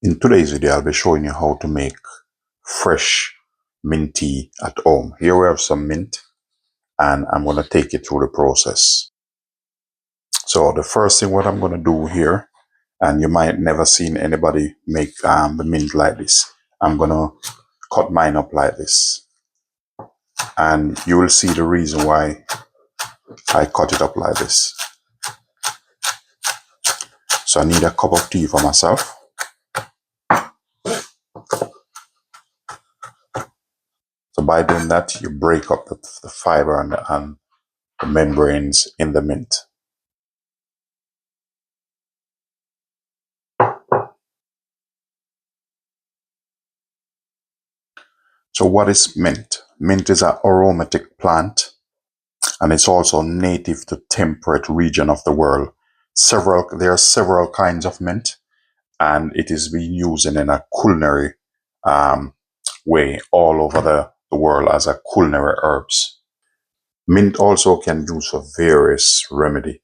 In today's video, I'll be showing you how to make fresh mint tea at home. Here we have some mint and I'm going to take you through the process. So the first thing what I'm going to do here, and you might never seen anybody make the mint like this. I'm going to cut mine up like this. And you will see the reason why I cut it up like this. So I need a cup of tea for myself. So by doing that, you break up the fiber and the membranes in the mint. So what is mint? Mint is an aromatic plant, and it's also native to temperate region of the world. There are several kinds of mint, and it is being used in a culinary way all over the world as a culinary herbs. Mint also can be used for various remedy,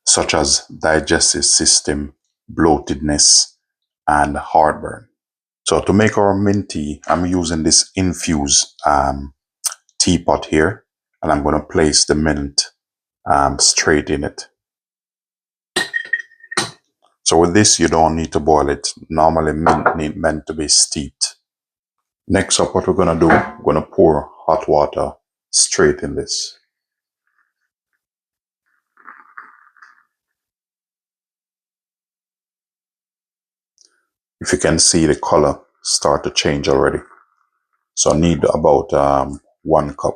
such as digestive system, bloatedness, and heartburn. So to make our mint tea, I'm using this infused teapot here, and I'm going to place the mint straight in it. So with this, you don't need to boil it. Normally, mint meant to be steeped. Next up, what we're going to do, we're going to pour hot water straight in this. If you can see, the color start to change already. So I need about 1 cup.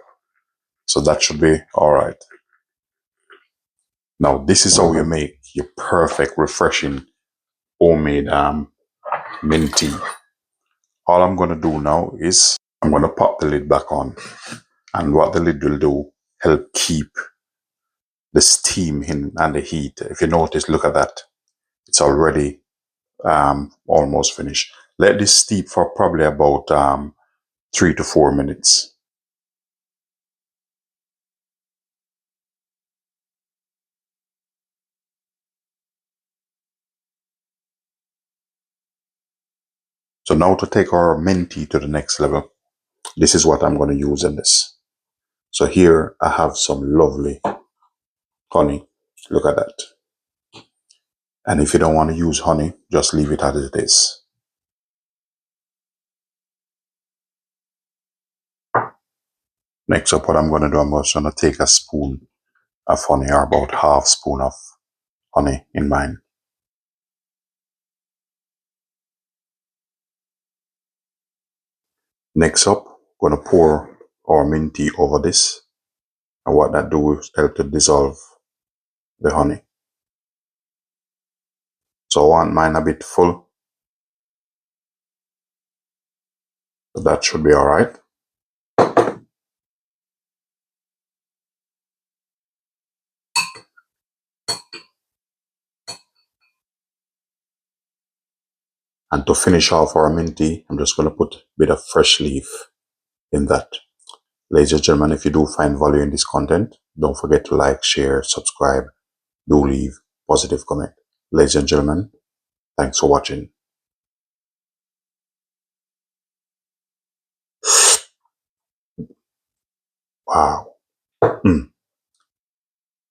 So that should be all right. Now, this is how you make your perfect, refreshing, homemade mint tea. All I'm going to do now is I'm going to pop the lid back on. And what the lid will do, help keep the steam in and the heat. If you notice, look at that. It's already almost finished. Let this steep for probably about 3 to 4 minutes. So now to take our mint tea to the next level, this is what I'm going to use in this. So here I have some lovely honey. Look at that. And if you don't want to use honey, just leave it as it is. Next up, what I'm going to do, I'm just going to take a spoon of honey, or about half spoon of honey in mine. Next up, I'm going to pour our mint tea over this. And what that do is help to dissolve the honey. So I want mine a bit full. So that should be all right. And to finish off our mint tea, I'm just going to put a bit of fresh leaf in that. Ladies and gentlemen, if you do find value in this content, don't forget to like, share, subscribe. Do leave positive comment. Ladies and gentlemen, thanks for watching. Wow.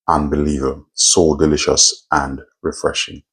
Unbelievable. So delicious and refreshing.